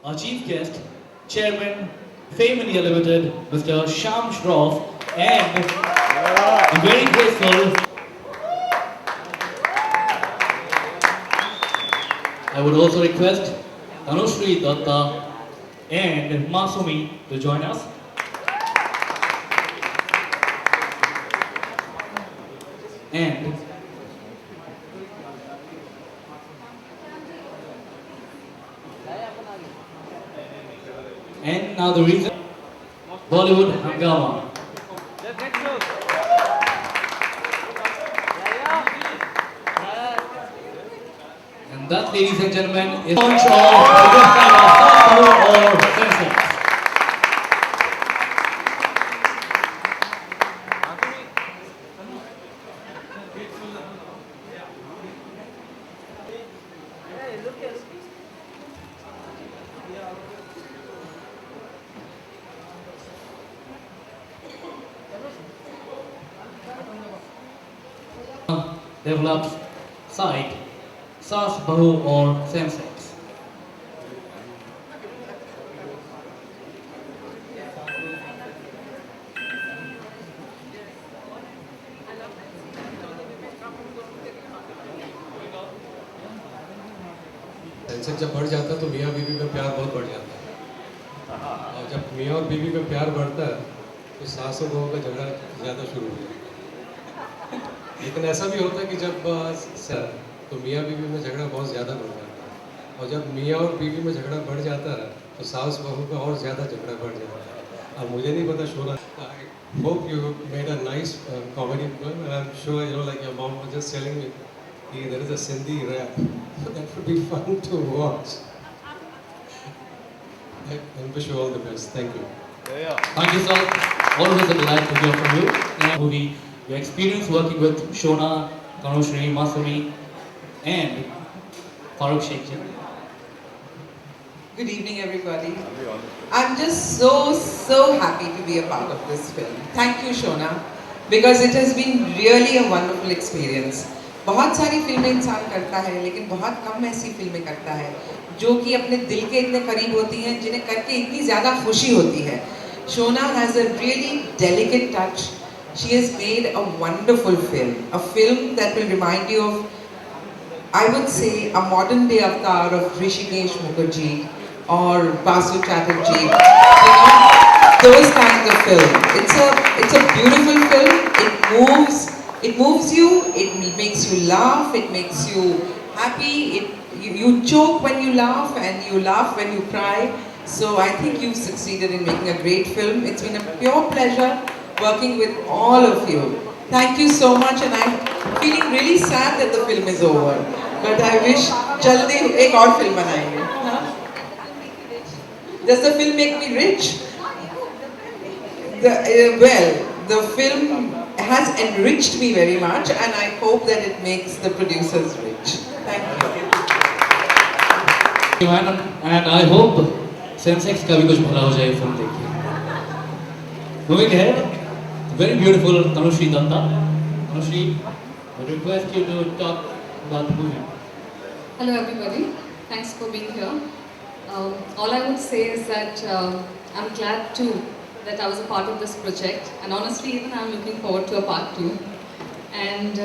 our chief guest, Chairman, Fame India Ltd, Mr. Sham Shroff, and the very graceful. I would also request Tanushree Dutta and Masumeh to join us. And now the reason, Bollywood Hangama. And that, ladies and gentlemen, is launch of the Saas Bahu Aur Sensex. Developed site Saas Bahu Aur Sensex. Sensex जब बढ़ जाता है तो मियाँ बीवी में प्यार बहुत बढ़ जाता है, और जब मियाँ और बीवी में प्यार बढ़ता है तो सास और बहू का झगड़ा ज़्यादा शुरू हो जाता है। लेकिन ऐसा भी होता है कि जब तो मियाँ बीवी में झगड़ा बहुत ज़्यादा बढ़ जाता है, और जब मियाँ और बीवी में झगड़ा बढ़ जाता है तो सास बहू का और ज़्यादा झगड़ा बढ़ जाता है। अब मुझे नहीं पता शोना, I hope you made a nice comedy film, I am sure you know like your mom was just telling me कि there is a Sindhi rap that would be fun to watch. I wish you all the best. Thank you. Thank you, sir. Always a delight to hear from you. Now, movie, your experience working with Shona, Tanushree, Masumeh, and Farooq Sheikh. Good evening, everybody. I'm just so happy to be a part of this film. Thank you, Shona, because it has been really a wonderful experience. बहुत सारी फिल्में इंसान करता है, लेकिन बहुत कम ऐसी फिल्में करता है जो कि अपने दिल के इतने करीब होती हैं, जिन्हें करके इतनी ज़्यादा खुशी होती है. Shona has a really delicate touch. She has made a wonderful film that will remind you of, I would say, a modern day avatar of Hrishikesh Mukherjee or Basu Chatterjee. You know, those kinds of film. It's a beautiful film. It moves you. It makes you laugh. It makes you happy. You choke when you laugh, and you laugh when you cry. So I think you've succeeded in making a great film. It's been a pure pleasure working with all of you. Thank you so much, and I'm feeling really sad that the film is over. But I wish jaldi ek aur film banayenge. Does the film make me rich? The film has enriched me very much, and I hope that it makes the producers rich. Thank you. And I hope Sensex का भी कुछ भला हो जाए film देखिए. Moving ahead, very beautiful Tanushree Dutta. Tanushree, I request you to talk about the movie. Hello everybody, thanks for being here. All I would say is that I'm glad too that I was a part of this project, and honestly even I'm looking forward to a part 2. And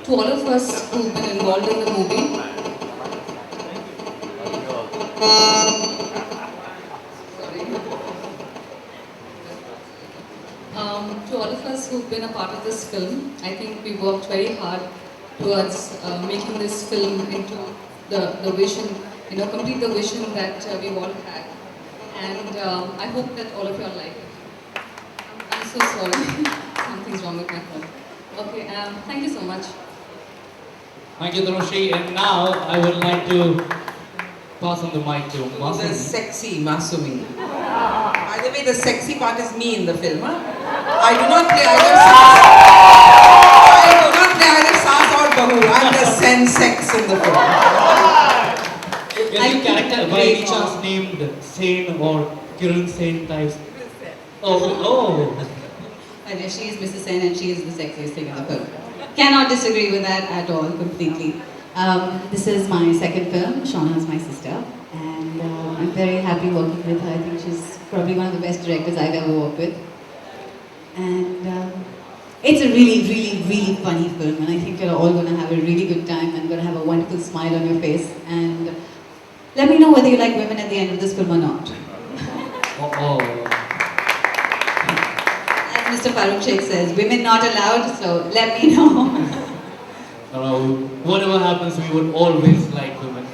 to all of us who've been involved in the movie, to all of us who've been a part of this film, I think we worked very hard towards making this film into the vision, complete the vision that we've all had. And I hope that all of you are like it. I'm so sorry. Something's wrong with my phone. Okay, thank you so much. Thank you, Tanushree. And now I would like to pass on the mic to Masumeh. The sexy Masumeh. By the way, the sexy part is me in the film. Huh? I do not play either Saas or Bahu. I'm the Sensex in the film. Is your character by any chance named Sen or Kirron Kher types? Oh. She is Mrs. Sen and she is the sexiest thing in the film. Cannot disagree with that at all, completely. This is my second film. Shona is my sister. And very happy working with her. I think she's probably one of the best directors I've ever worked with. And it's a really, really, really funny film, and I think you're all going to have a really good time and going to have a wonderful smile on your face. And let me know whether you like women at the end of this film or not. As Mr. Farooq Sheikh says, women not allowed, so let me know. Whatever happens, we would always like women.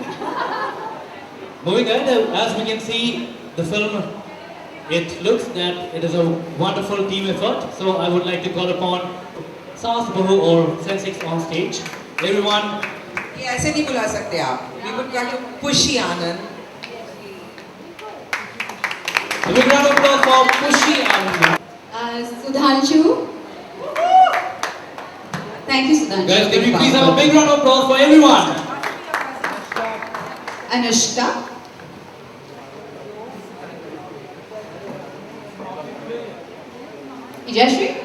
Moving ahead, as we can see, the film, it looks that it is a wonderful team effort. So I would like to call upon Saas Bahu Aur Sensex on stage. Everyone. ये ऐसे नहीं बुला सकते आप. We would like to Pushy Anand. A big round of applause for Pushy Anand. Sudhanshu. Thank you, Sudhanshu. Guys, can we please have a big round of applause for everyone? Anushka. Tanushree.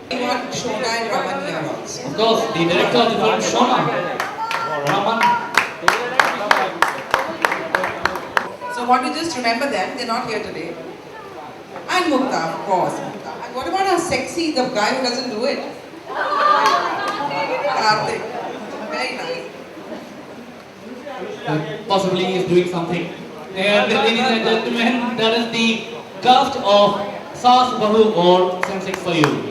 We want Shona and Raman here also. Of course, the director of the film, Shona. Raman. So I want to just remember them, they're not here today. And Mukta, of course. And what about our sexy, the guy who doesn't do it? Karthik. Very nice. Possibly he is doing something. And ladies and gentlemen, that is the cast of Saas Bahu Aur Sensex for you.